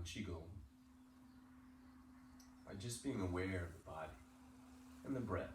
Qigong by just being aware of the body and the breath.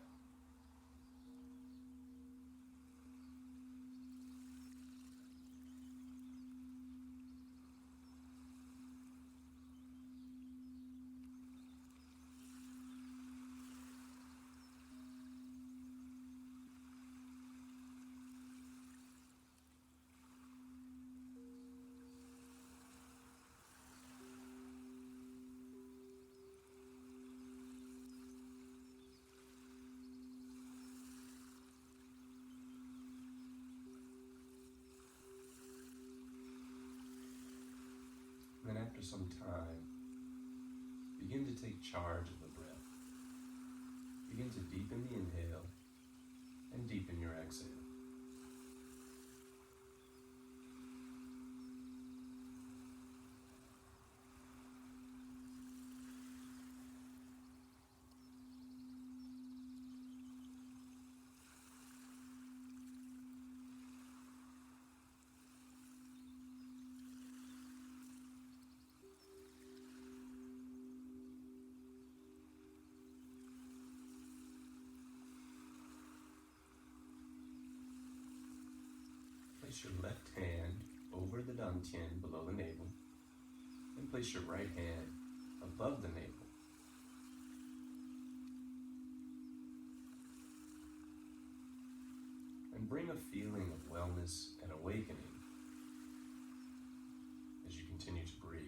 And then after some time, begin to take charge of the breath. Begin to deepen the inhale and deepen your exhale. Place your left hand over the dantian below the navel, and place your right hand above the navel. And bring a feeling of wellness and awakening as you continue to breathe.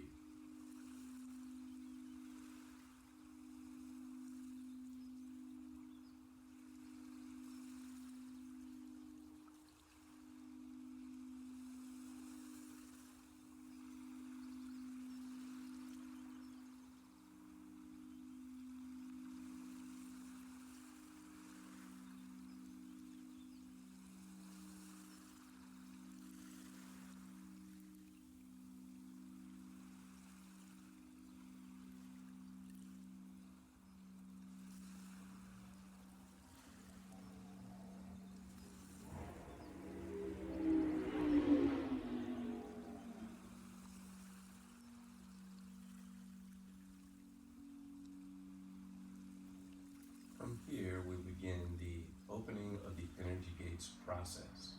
From here, we begin the opening of the energy gates process.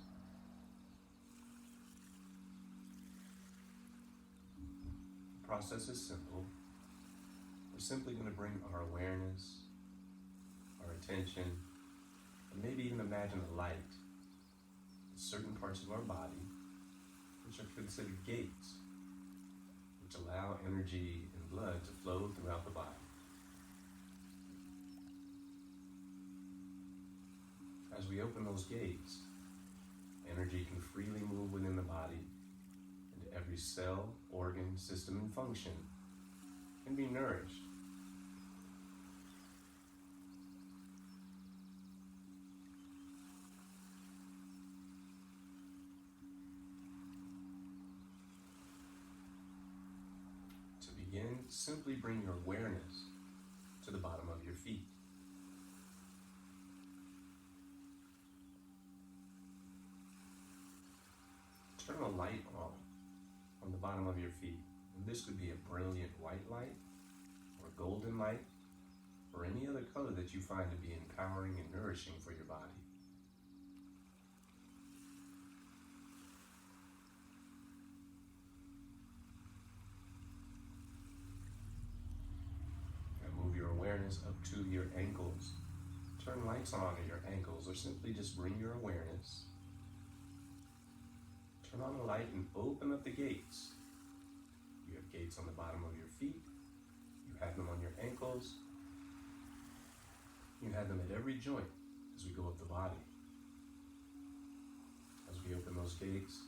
The process is simple. We're simply going to bring our awareness, our attention, and maybe even imagine a light to certain parts of our body, which are considered gates, which allow energy and blood to flow throughout the body. As we open those gates, energy can freely move within the body, and every cell, organ, system, and function can be nourished. To begin, simply bring your awareness to the bottom of your feet. Turn a light on the bottom of your feet. And this could be a brilliant white light, or golden light, or any other color that you find to be empowering and nourishing for your body. Now move your awareness up to your ankles. Turn lights on at your ankles, or simply just bring your awareness. Turn on the light and open up the gates. You have gates on the bottom of your feet. You have them on your ankles. You have them at every joint as we go up the body. As we open those gates,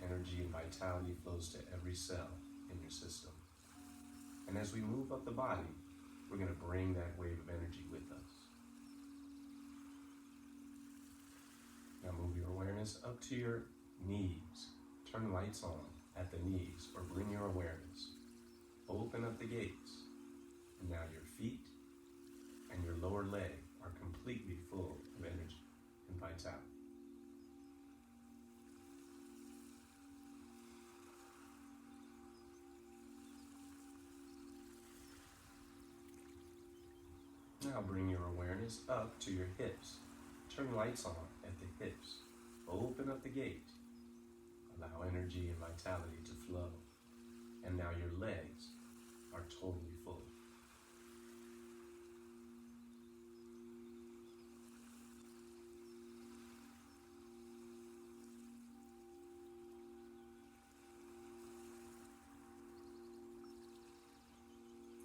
energy and vitality flows to every cell in your system. And as we move up the body, we're going to bring that wave of energy with us. Now move your awareness up to your knees. Turn lights on at the knees, or bring your awareness. Open up the gates, and now your feet and your lower leg are completely full of energy and vitality. Now bring your awareness up to your hips. Turn lights on at the hips. Open up the gate. Allow energy and vitality to flow. And now your legs are totally full.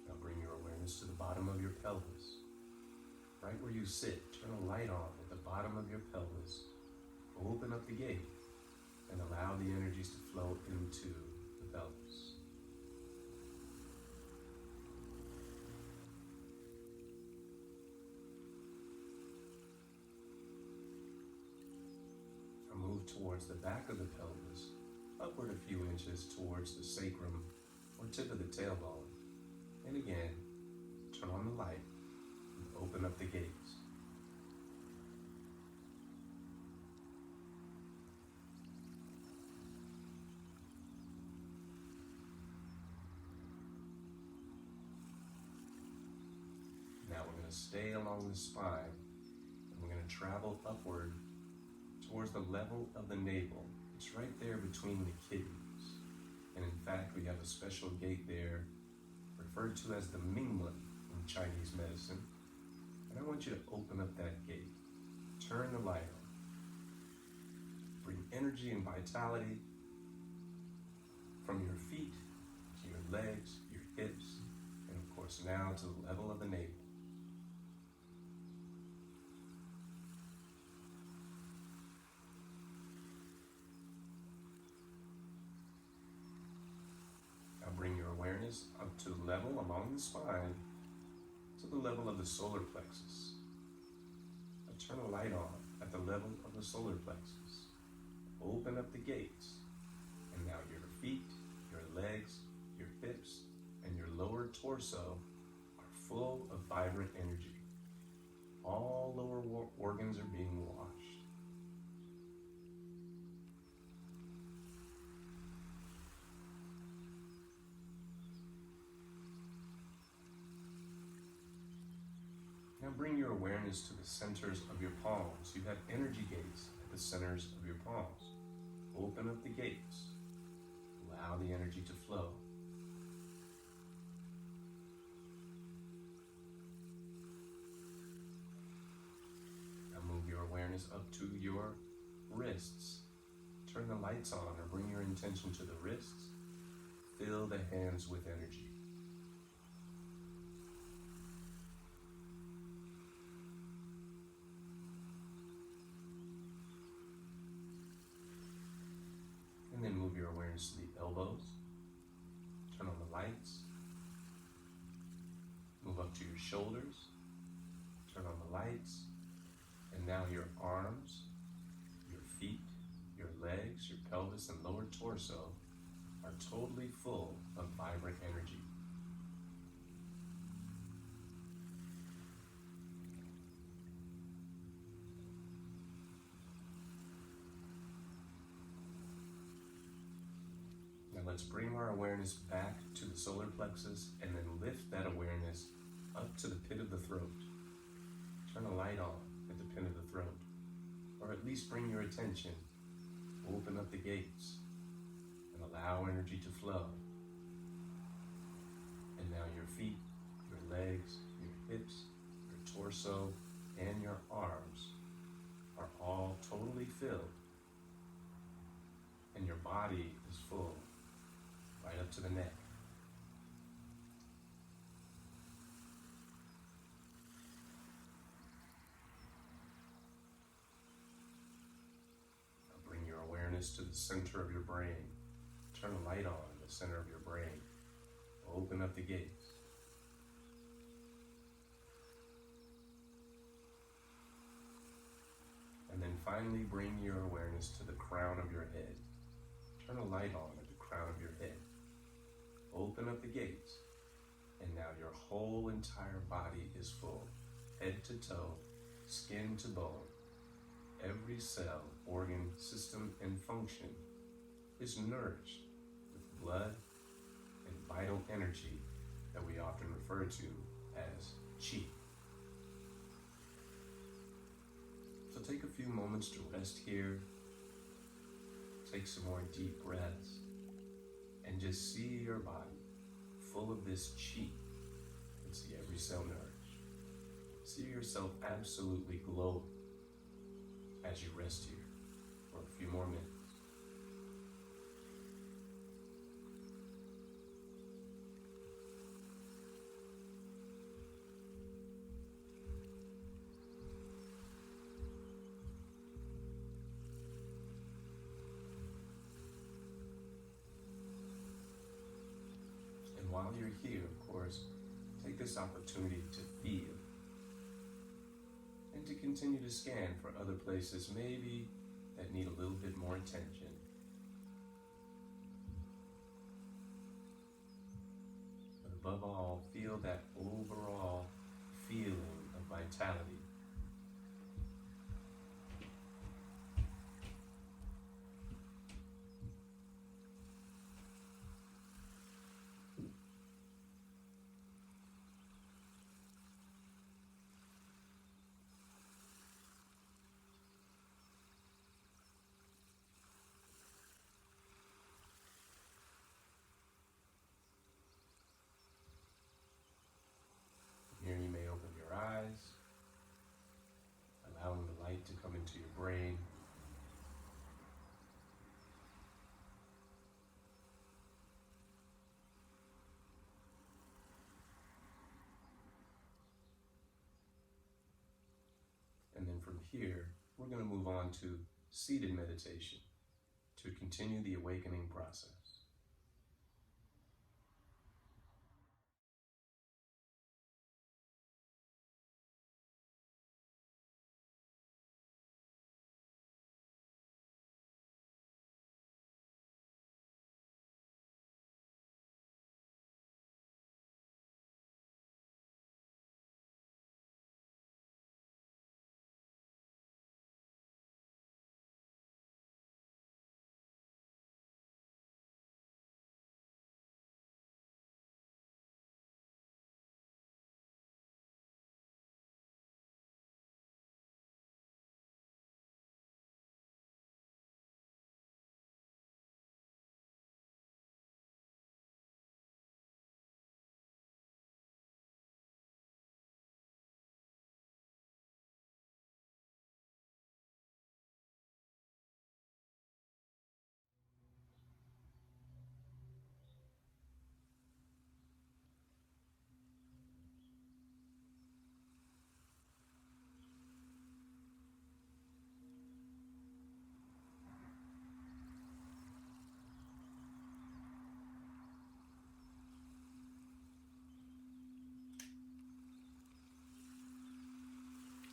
Now bring your awareness to the bottom of your pelvis. Right where you sit, turn a light on at the bottom of your pelvis. Open up the gate and allow the energies to flow into the pelvis. Now move towards the back of the pelvis, upward a few inches towards the sacrum or tip of the tailbone. And again, turn on the light and open up the gates. Now we're going to stay along the spine, and we're going to travel upward towards the level of the navel. It's right there between the kidneys. And in fact, we have a special gate there referred to as the Mingmen in Chinese medicine. And I want you to open up that gate. Turn the light on. Bring energy and vitality from your feet to your legs, your hips, and of course now to the level of the navel. Now bring your awareness up to the level along the spine, to the level of the solar plexus. Now turn a light on at the level of the solar plexus. Open up the gates, and now your feet, your legs, your hips, and your lower torso are full of vibrant energy. All lower organs are being washed. Now bring your awareness to the centers of your palms. You have energy gates at the centers of your palms. Open up the gates. Allow the energy to flow. Now move your awareness up to your wrists. Turn the lights on or bring your intention to the wrists. Fill the hands with energy. And then move your awareness to the elbows. Turn on the lights. Move up to your shoulders. Turn on the lights. And now your arms, your feet, your legs, your pelvis, and lower torso are totally full of vibrant energy. Now let's bring our awareness back to the solar plexus and then lift that awareness up to the pit of the throat. Turn a light on at the pit of the throat, or at least bring your attention. Open up the gates and allow energy to flow. And now your feet, your legs, your hips, your torso, and your arms are all totally filled. And your body is full, right up to the neck. Now bring your awareness to the center of your brain. Turn a light on in the center of your brain. Open up the gates. And then finally bring your awareness to the crown of your head. Turn a light on at the crown of your head. Open up the gates. And now your whole entire body is full, head to toe, skin to bone. Every cell, organ, system, and function is nourished with blood and vital energy that we often refer to as qi. take a few moments to rest here, take some more deep breaths, and just see your body full of this chi. You can see every cell nourished. See yourself absolutely glow as you rest here for a few more minutes. And while you're here, of course, take this opportunity to feel and to continue to scan for other places maybe that need a little bit more attention. But above all, feel that overall feeling of vitality. Here you may open your eyes, allowing the light to come into your brain. And then from here, we're going to move on to seated meditation to continue the awakening process.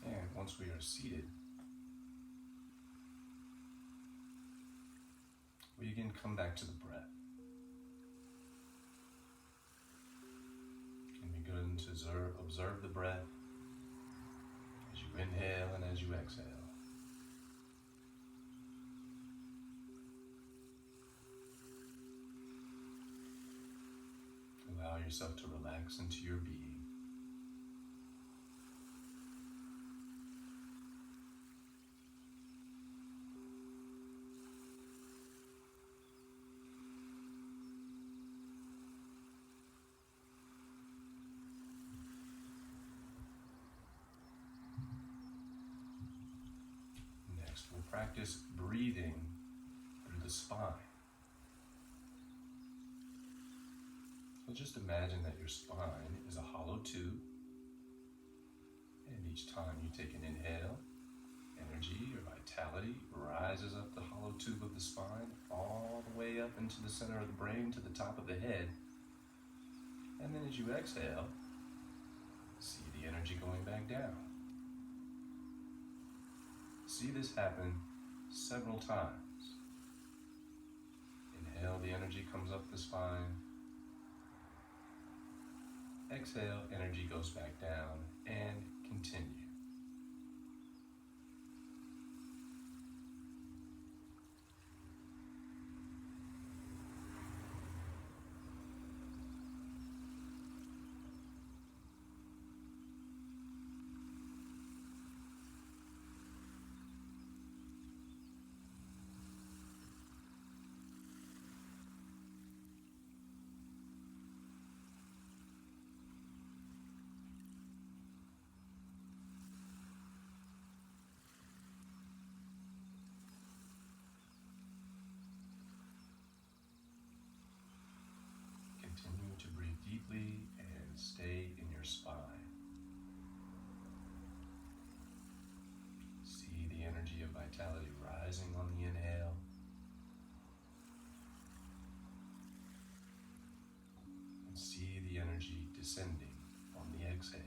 And once we are seated, we again come back to the breath. And begin to observe the breath as you inhale and as you exhale. Allow yourself to relax into your being. Next, we'll practice breathing through the spine. So just imagine that your spine is a hollow tube, and each time you take an inhale, energy or vitality rises up the hollow tube of the spine all the way up into the center of the brain to the top of the head. And then as you exhale, see the energy going back down. See this happen several times. Inhale, the energy comes up the spine. Exhale, energy goes back down, and continue. stay in your spine. See the energy of vitality rising on the inhale and see the energy descending on the exhale.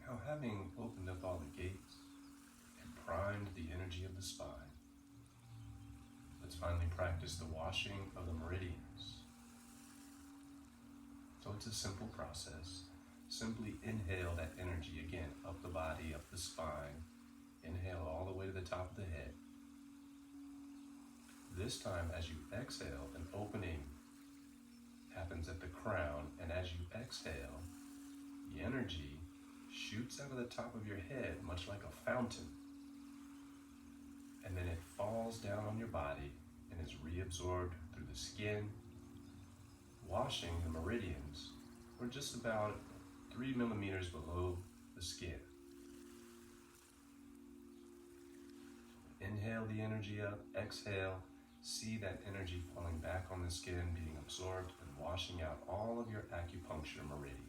Now, having opened up all the gates and primed the energy of the spine, let's finally practice the washing of the meridians. So it's a simple process. Simply inhale that energy again, up the body, up the spine. Inhale all the way to the top of the head. This time, as you exhale, an opening happens at the crown, and as you exhale, the energy shoots out of the top of your head, much like a fountain, and then it falls down on your body and is reabsorbed through the skin, washing the meridians. We're just about 3 millimeters below the skin. Inhale the energy up, exhale, see that energy falling back on the skin, being absorbed and washing out all of your acupuncture meridians.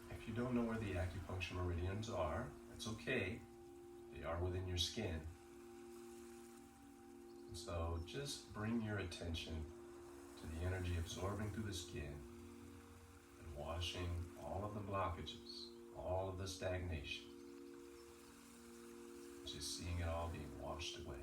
If you don't know where the acupuncture meridians are, that's okay. They are within your skin. And so just bring your attention to the energy absorbing through the skin and washing all of the blockages, all of the stagnation. Just seeing it all being washed away.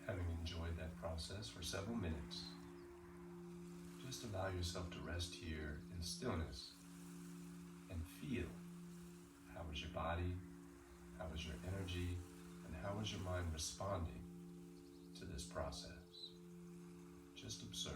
Having enjoyed that process for several minutes, just allow yourself to rest here in stillness and feel how is your body, how is your energy, and how is your mind responding to this process. Just observe.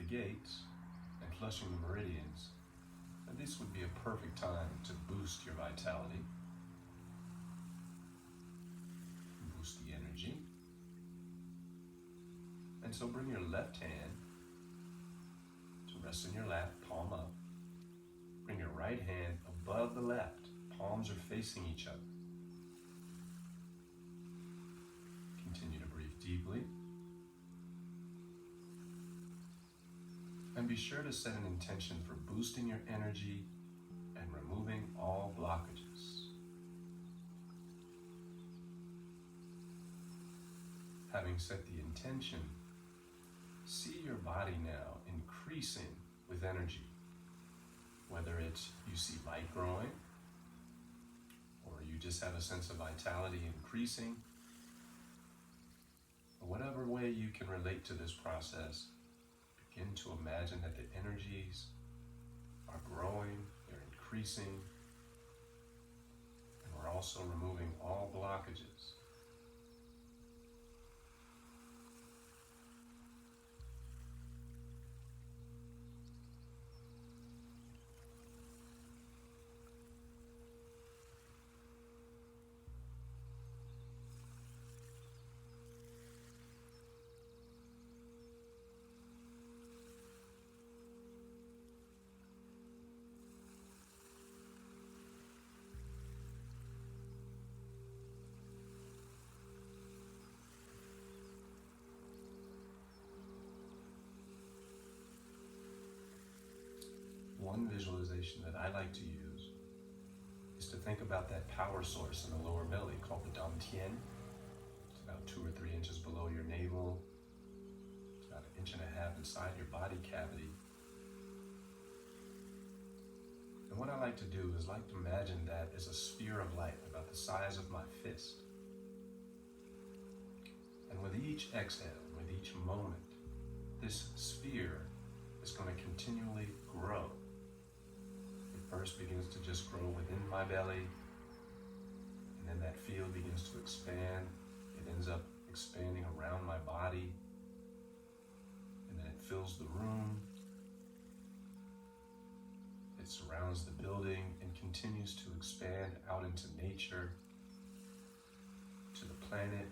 gates and flushing the meridians, and this would be a perfect time to boost your vitality, boost the energy. And so bring your left hand to rest in your lap, palm up. Bring your right hand above the left, palms are facing each other. Continue to breathe deeply. And be sure to set an intention for boosting your energy and removing all blockages. Having set the intention, see your body now increasing with energy. Whether it's you see light growing, or you just have a sense of vitality increasing, or whatever way you can relate to this process, begin to imagine that the energies are growing, they're increasing, and we're also removing all blockages. One visualization that I like to use is to think about that power source in the lower belly called the Dantian. It's about 2 or 3 inches below your navel. It's about 1.5 inches inside your body cavity. And what I like to do is like to imagine that as a sphere of light about the size of my fist. And with each exhale, with each moment, this sphere is going to continually grow. First begins to just grow within my belly, and then that field begins to expand. It ends up expanding around my body, and then it fills the room. It surrounds the building and continues to expand out into nature, to the planet,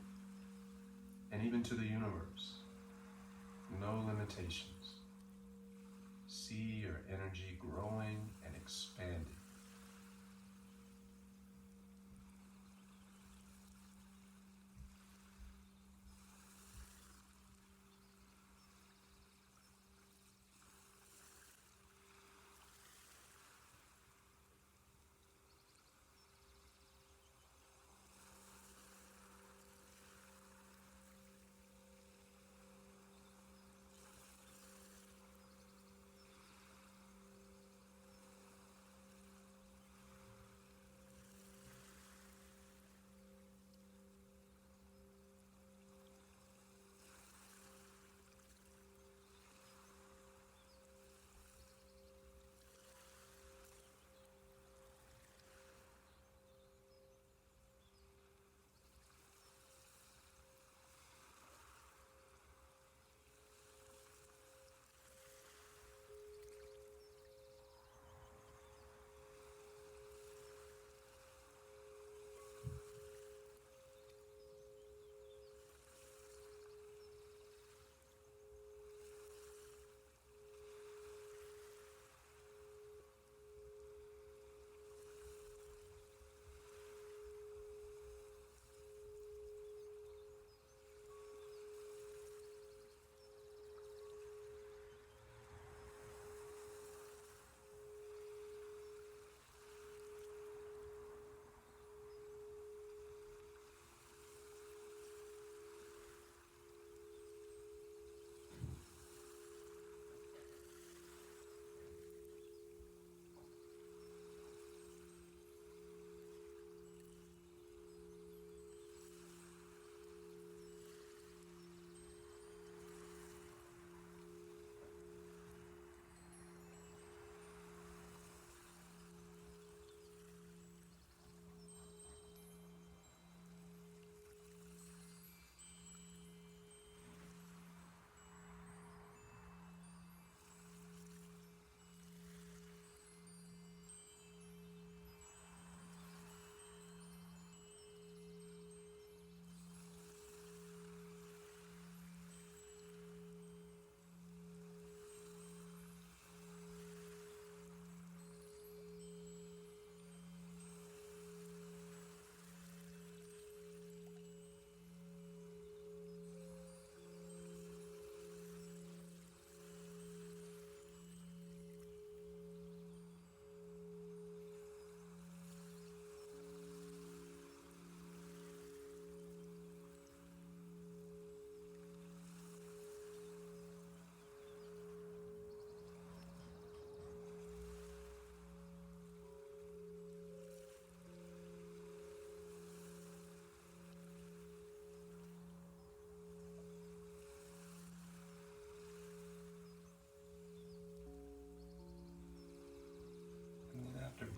and even to the universe. No limitations. See your energy growing and expanding.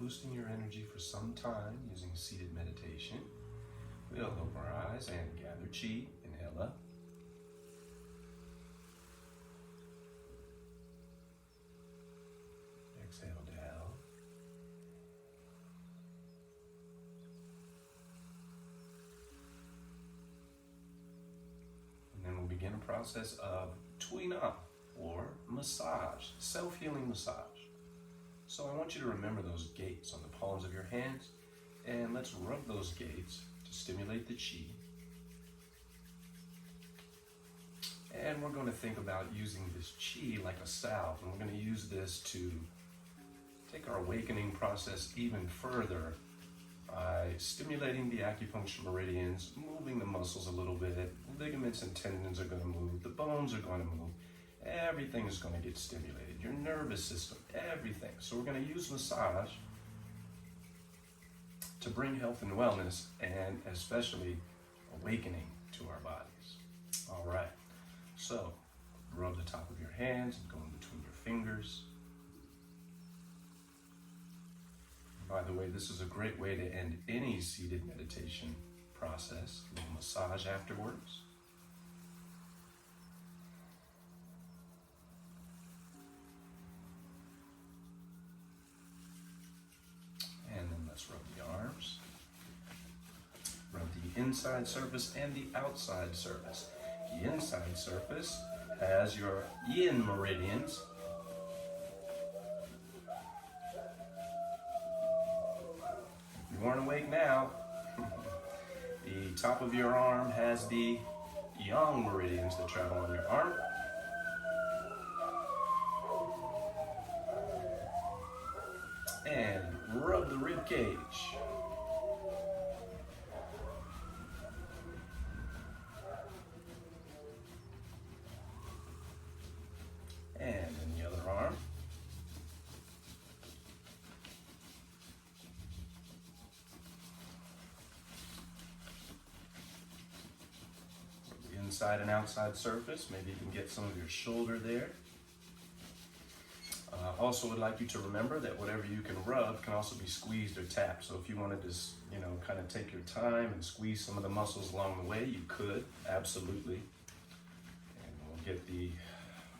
boosting your energy for some time using seated meditation. We'll open our eyes and gather chi. Inhale up. Exhale down. And then we'll begin a process of tuina, or massage, self-healing massage. So I want you to remember those gates on the palms of your hands, and let's rub those gates to stimulate the chi. And we're going to think about using this chi like a salve, and we're going to use this to take our awakening process even further by stimulating the acupuncture meridians, moving the muscles a little bit. Ligaments and tendons are going to move, the bones are going to move. Everything is going to get stimulated, your nervous system, everything. So we're going to use massage to bring health and wellness, and especially awakening to our bodies. All right, so rub the top of your hands and go in between your fingers. By the way, this is a great way to end any seated meditation process, a little massage afterwards. Rub the arms, rub the inside surface and the outside surface. The inside surface has your yin meridians. If you weren't awake now, the top of your arm has the yang meridians that travel on your arm. And rub the rib cage. And then the other arm. The inside and outside surface. Maybe you can get some of your shoulder there. Also would like you to remember that whatever you can rub can also be squeezed or tapped. So if you wanted to, kind of take your time and squeeze some of the muscles along the way, you could, absolutely. And we'll get the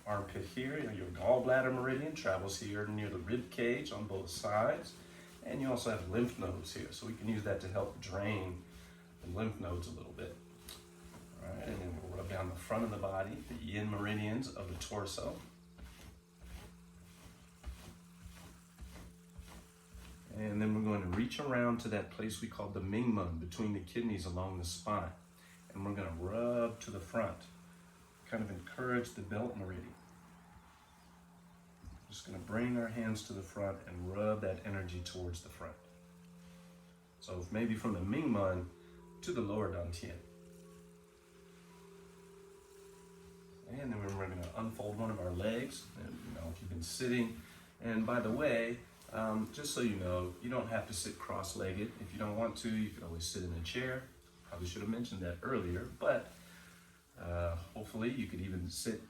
armpit here. Your gallbladder meridian travels here near the rib cage on both sides. And you also have lymph nodes here. So we can use that to help drain the lymph nodes a little bit. All right, and then we'll rub down the front of the body, the yin meridians of the torso. And then we're going to reach around to that place we call the Mingmen, between the kidneys along the spine. And we're going to rub to the front, kind of encourage the belt meridian. Just going to bring our hands to the front and rub that energy towards the front. So maybe from the Mingmen to the lower dantian. And then we're going to unfold one of our legs. And, if you've been sitting, and by the way, just so you know, you don't have to sit cross-legged. If you don't want to, you can always sit in a chair. Probably should have mentioned that earlier, but hopefully you could even sit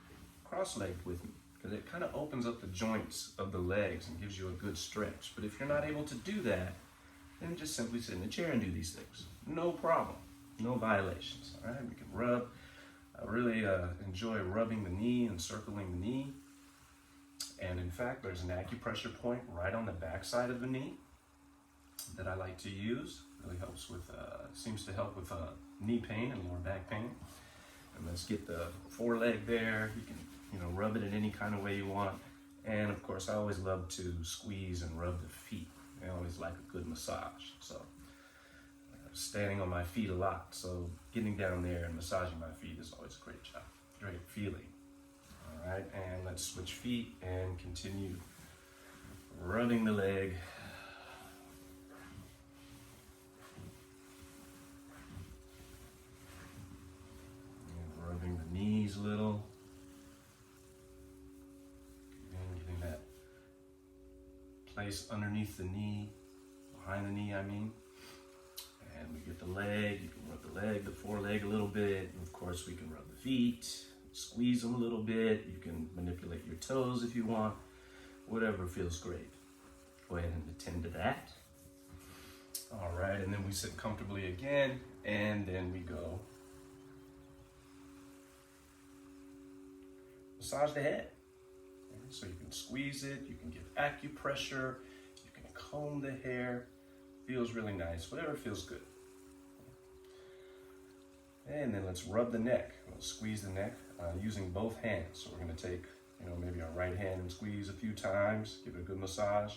cross-legged with me, because it kind of opens up the joints of the legs and gives you a good stretch. But if you're not able to do that, then just simply sit in a chair and do these things. No problem, no violations. All right, we can rub. I really enjoy rubbing the knee and circling the knee. And in fact, there's an acupressure point right on the back side of the knee that I like to use. Really helps with, seems to help with knee pain and lower back pain. And let's get the foreleg there. You can, rub it in any kind of way you want. And of course, I always love to squeeze and rub the feet. I always like a good massage. So standing on my feet a lot. So getting down there and massaging my feet is always a great job, great feeling. All right, and let's switch feet and continue rubbing the leg. And rubbing the knees a little. And getting that place underneath the knee, behind the knee, I mean. And we get the leg, you can rub the leg, the foreleg a little bit. And of course, we can rub the feet. Squeeze them a little bit. You can manipulate your toes if you want, whatever feels great. Go ahead and attend to that. All right, and then we sit comfortably again, and then we go massage the head. So you can squeeze it, you can give acupressure, you can comb the hair. Feels really nice, whatever feels good. And then let's rub the neck. We'll squeeze the neck using both hands. So we're going to take, maybe our right hand and squeeze a few times, give it a good massage,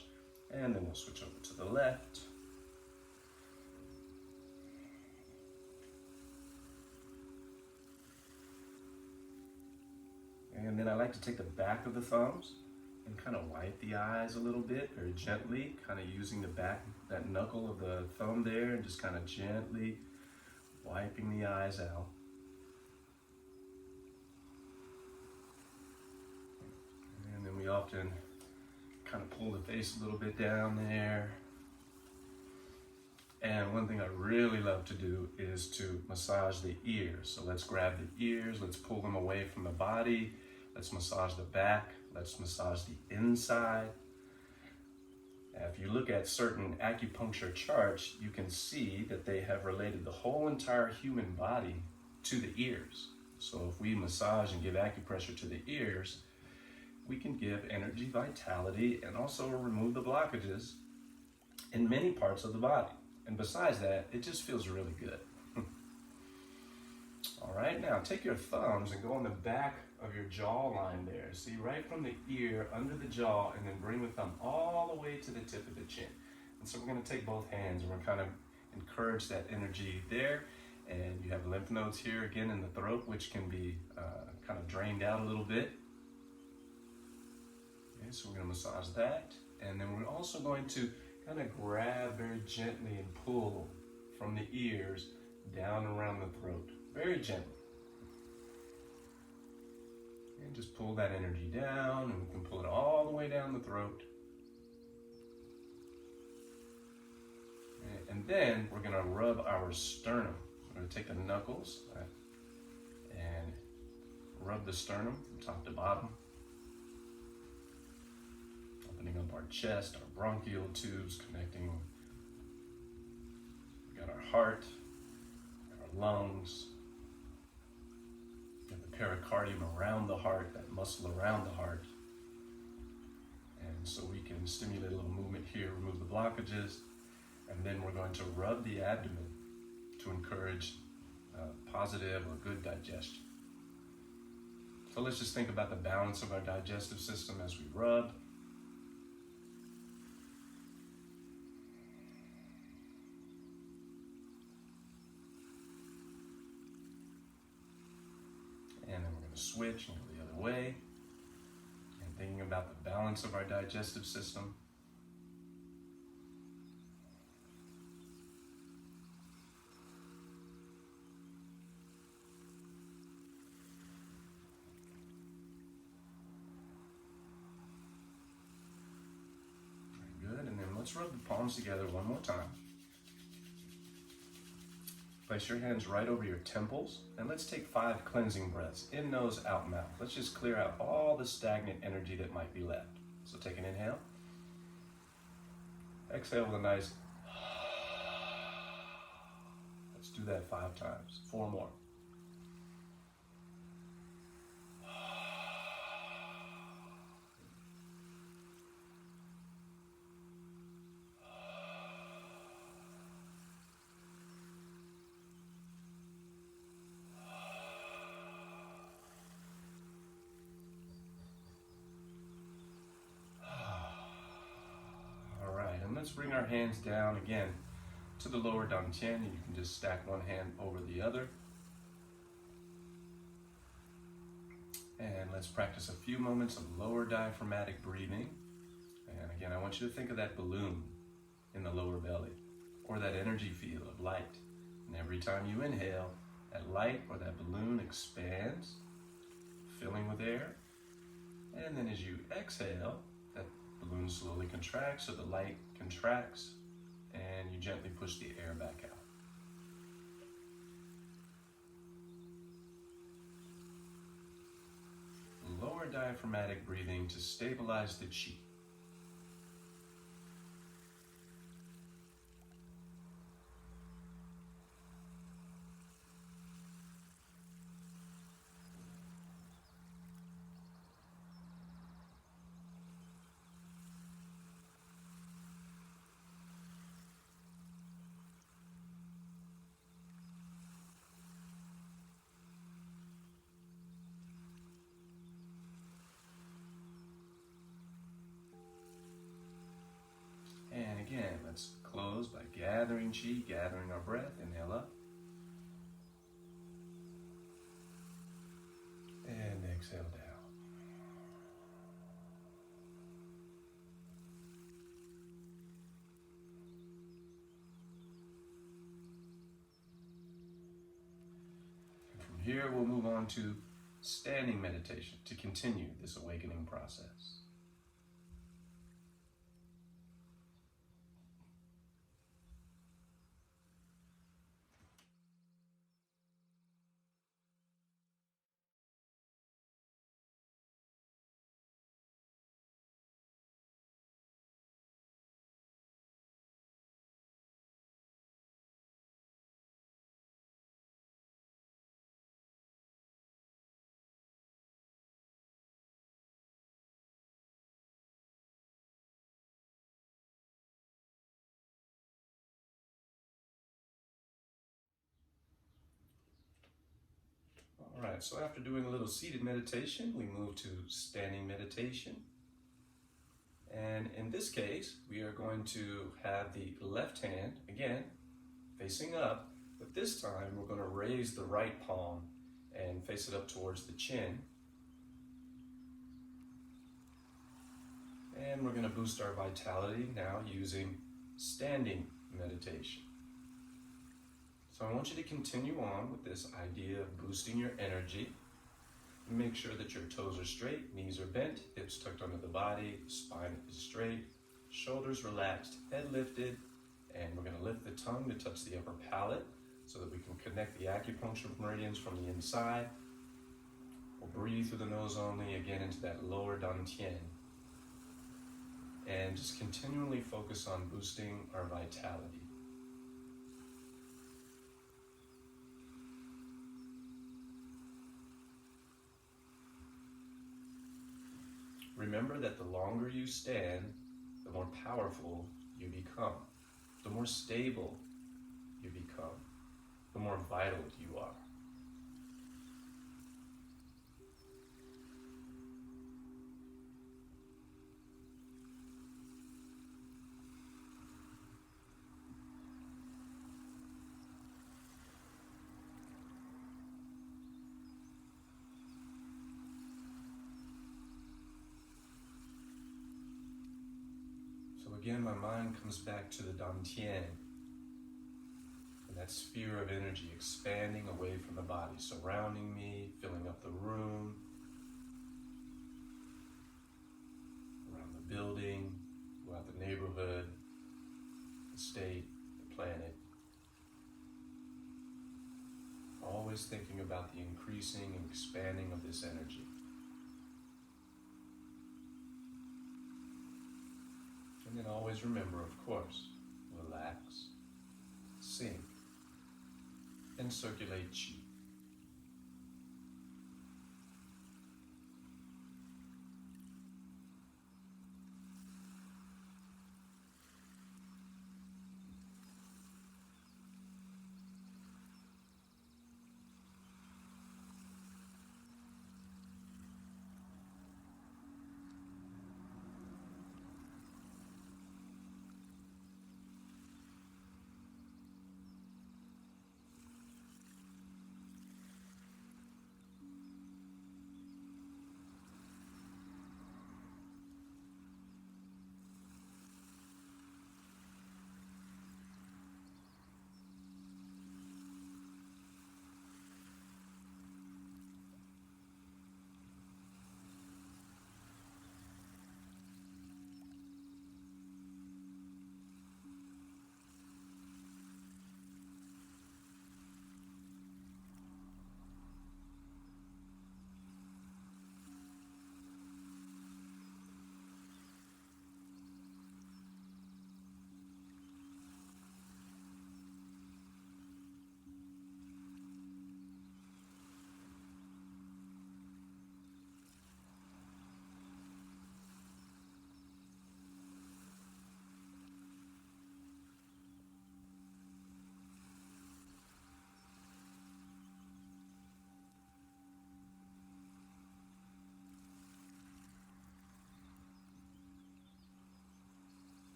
and then we'll switch over to the left. And then I like to take the back of the thumbs and kind of wipe the eyes a little bit, very gently, kind of using the back, that knuckle of the thumb there, and just kind of gently wiping the eyes out. And then we often kind of pull the face a little bit down there. And one thing I really love to do is to massage the ears. So let's grab the ears, let's pull them away from the body. Let's massage the back, let's massage the inside. If you look at certain acupuncture charts, you can see that they have related the whole entire human body to the ears. So if we massage and give acupressure to the ears, we can give energy, vitality, and also remove the blockages in many parts of the body. And besides that, it just feels really good. All right, now take your thumbs and go on the back of your jawline there. See, right from the ear, under the jaw, and then bring the thumb all the way to the tip of the chin. And so we're gonna take both hands and we're kind of encourage that energy there. And you have lymph nodes here again in the throat, which can be kind of drained out a little bit. Okay, so we're gonna massage that. And then we're also going to kind of grab very gently and pull from the ears down around the throat, very gently. And just pull that energy down, and we can pull it all the way down the throat. And then we're gonna rub our sternum. We're gonna take the knuckles and rub the sternum from top to bottom. Opening up our chest, our bronchial tubes, connecting. We got our heart, our lungs, we have the pericardium around the heart, that muscle around the heart. And so we can stimulate a little movement here, remove the blockages, and then we're going to rub the abdomen to encourage positive or good digestion. So let's just think about the balance of our digestive system as we rub. And then we're going to switch and go the other way. And thinking about the balance of our digestive system. Very good. And then let's rub the palms together one more time. Place your hands right over your temples, and let's take 5 cleansing breaths, in nose, out mouth. Let's just clear out all the stagnant energy that might be left. So take an inhale. Exhale with a nice. Let's do that 5 times. 4 more. Let's bring our hands down again to the lower dantian, and you can just stack one hand over the other. And let's practice a few moments of lower diaphragmatic breathing. And again, I want you to think of that balloon in the lower belly, or that energy field of light. And every time you inhale, that light or that balloon expands, filling with air. And then as you exhale, that balloon slowly contracts, so the light contracts, and you gently push the air back out. Lower diaphragmatic breathing to stabilize the chi. close by gathering chi, gathering our breath. Inhale up. And exhale down. And from here, we'll move on to standing meditation to continue this awakening process. All right, so after doing a little seated meditation, we move to standing meditation. And in this case, we are going to have the left hand, again, facing up, but this time we're going to raise the right palm and face it up towards the chin. And we're going to boost our vitality now using standing meditation. So I want you to continue on with this idea of boosting your energy. Make sure that your toes are straight, knees are bent, hips tucked under the body, spine is straight, shoulders relaxed, head lifted, and we're going to lift the tongue to touch the upper palate so that we can connect the acupuncture meridians from the inside. We'll breathe through the nose only, again into that lower dantian. And just continually focus on boosting our vitality. Remember that the longer you stand, the more powerful you become, the more stable you become, the more vital you are. Again, my mind comes back to the dantian, and that sphere of energy expanding away from the body, surrounding me, filling up the room, around the building, throughout the neighborhood, the state, the planet. Always thinking about the increasing and expanding of this energy. And then always remember, of course, relax, sink, and circulate chi.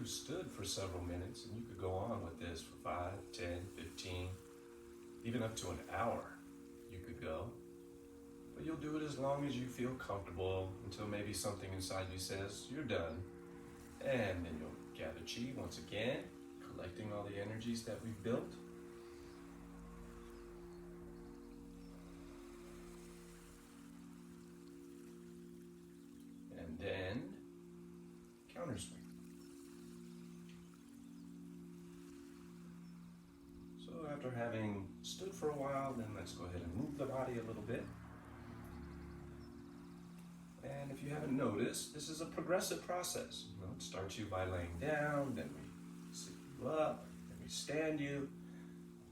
you stood for several minutes, and you could go on with this for 5, 10, 15, even up to an hour you could go. But you'll do it as long as you feel comfortable until maybe something inside you says you're done. And then you'll gather chi once again, collecting all the energies that we've built. And then counter swing. So after having stood for a while, then let's go ahead and move the body a little bit. And if you haven't noticed, this is a progressive process. It starts you by laying down, then we sit you up, then we stand you,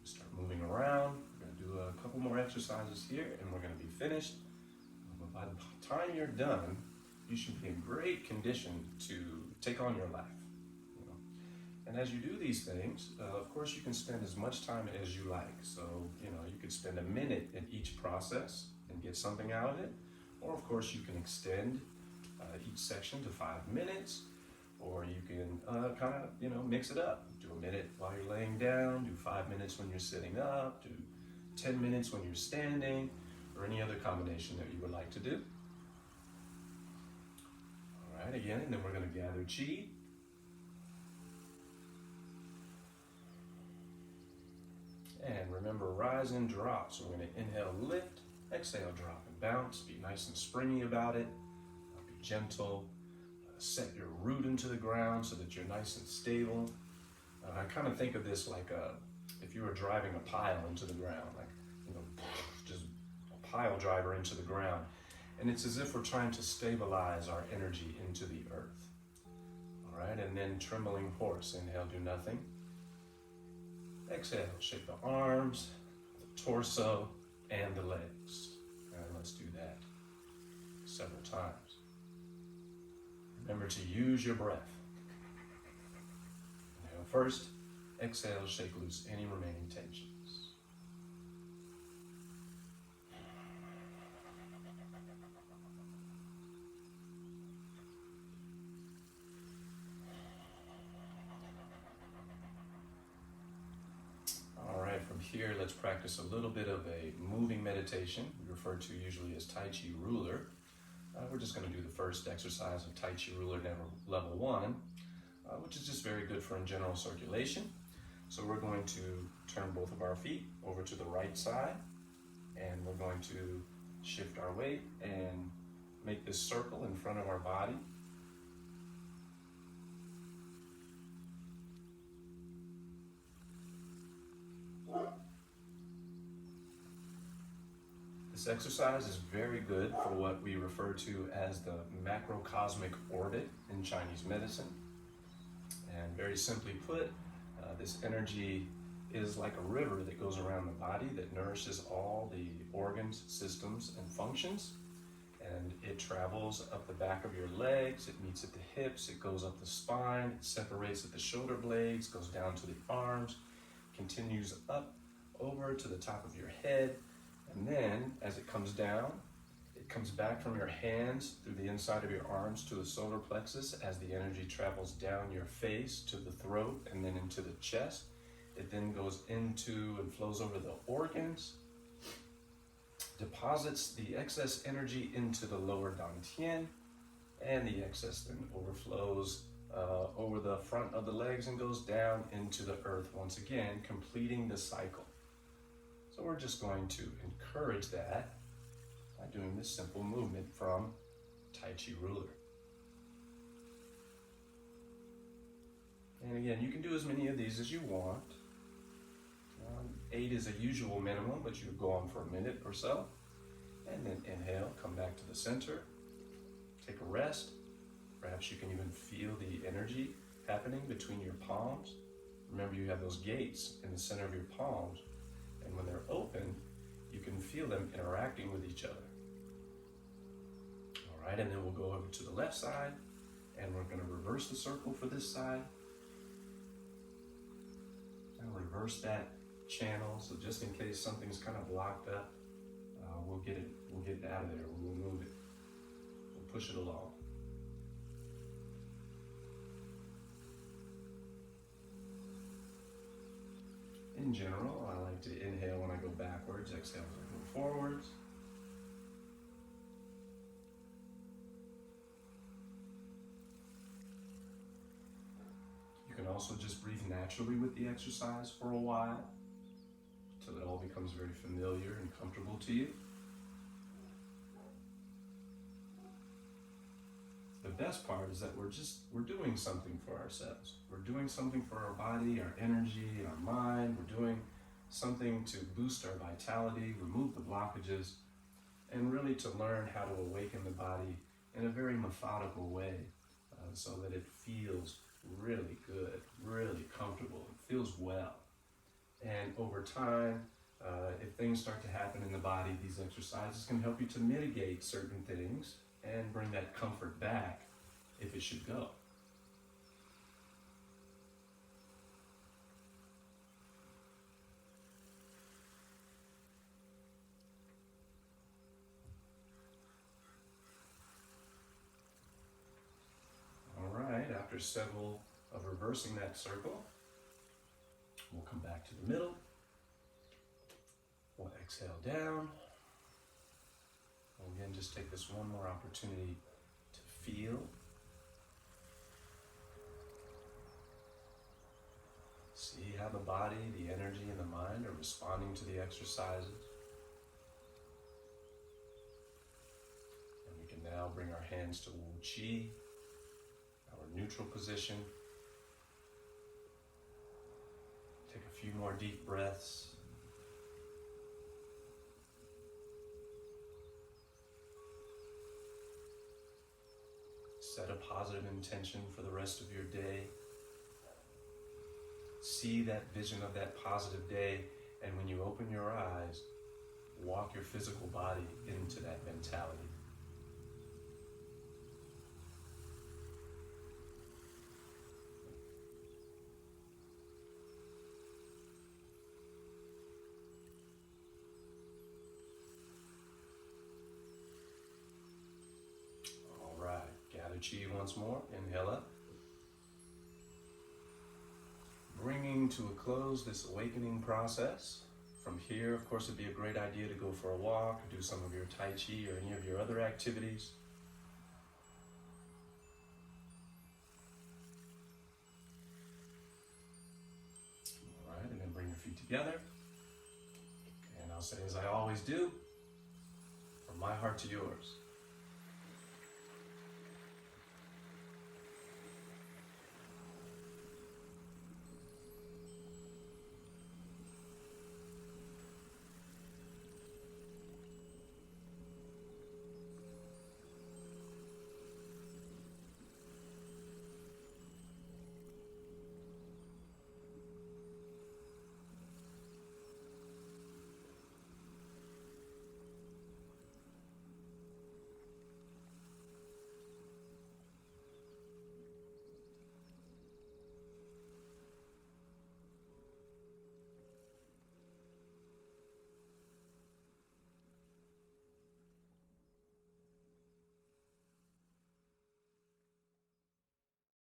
start moving around. We're going to do a couple more exercises here, and we're going to be finished. But by the time you're done, you should be in great condition to take on your life. And as you do these things, of course, you can spend as much time as you like. So, you could spend a minute in each process and get something out of it. Or, of course, you can extend each section to 5 minutes, or you can kind of, mix it up. Do a minute while you're laying down, do 5 minutes when you're sitting up, do 10 minutes when you're standing, or any other combination that you would like to do. All right, again, and then we're going to gather chi. And remember, rise and drop. So we're going to inhale, lift, exhale, drop and bounce. Be nice and springy about it. Be gentle. Set your root into the ground so that you're nice and stable. I kind of think of this like if you were driving a pile into the ground, like, just a pile driver into the ground. And it's as if we're trying to stabilize our energy into the earth. All right, and then trembling horse. Inhale, do nothing. Exhale, shake the arms, the torso, and the legs. And let's do that several times. Remember to use your breath. Inhale first, exhale, shake loose any remaining tensions. Here, let's practice a little bit of a moving meditation, referred to usually as Tai Chi Ruler. We're just going to do the first exercise of Tai Chi Ruler level 1, which is just very good for in general circulation. So we're going to turn both of our feet over to the right side, and we're going to shift our weight and make this circle in front of our body. This exercise is very good for what we refer to as the macrocosmic orbit in Chinese medicine. And very simply put, this energy is like a river that goes around the body that nourishes all the organs, systems, and functions. And it travels up the back of your legs, it meets at the hips, it goes up the spine, it separates at the shoulder blades, goes down to the arms, continues up over to the top of your head. And then, as it comes down, it comes back from your hands through the inside of your arms to the solar plexus as the energy travels down your face to the throat and then into the chest. It then goes into and flows over the organs, deposits the excess energy into the lower dantian, and the excess then overflows over the front of the legs and goes down into the earth once again, completing the cycle. So we're just going to encourage that by doing this simple movement from Tai Chi Ruler. And again, you can do as many of these as you want. 8 is a usual minimum, but you could go on for a minute or so. And then inhale, come back to the center, take a rest. Perhaps you can even feel the energy happening between your palms. Remember, you have those gates in the center of your palms. And when they're open, you can feel them interacting with each other. All right, and then we'll go over to the left side, and we're going to reverse the circle for this side. And reverse that channel, so just in case something's kind of blocked up, we'll get it out of there. We'll move it. We'll push it along. In general, I like to inhale when I go backwards, exhale when I go forwards. You can also just breathe naturally with the exercise for a while, till it all becomes very familiar and comfortable to you. The best part is that we're doing something for ourselves. We're doing something for our body, our energy, our mind. We're doing something to boost our vitality, remove the blockages, and really to learn how to awaken the body in a very methodical way, so that it feels really good, really comfortable, it feels well. And over time, if things start to happen in the body, these exercises can help you to mitigate certain things and bring that comfort back if it should go. All right, after several of reversing that circle, we'll come back to the middle. We'll exhale down. And again, just take this one more opportunity to feel. See how the body, the energy, and the mind are responding to the exercises. And we can now bring our hands to Wu Qi, our neutral position. Take a few more deep breaths. Set a positive intention for the rest of your day. See that vision of that positive day, and when you open your eyes, walk your physical body into that mentality. All right, gather chi once more. Inhale up. Bringing to a close this awakening process. From here, of course, it'd be a great idea to go for a walk, or do some of your Tai Chi or any of your other activities. All right, and then bring your feet together. And I'll say, as I always do, from my heart to yours.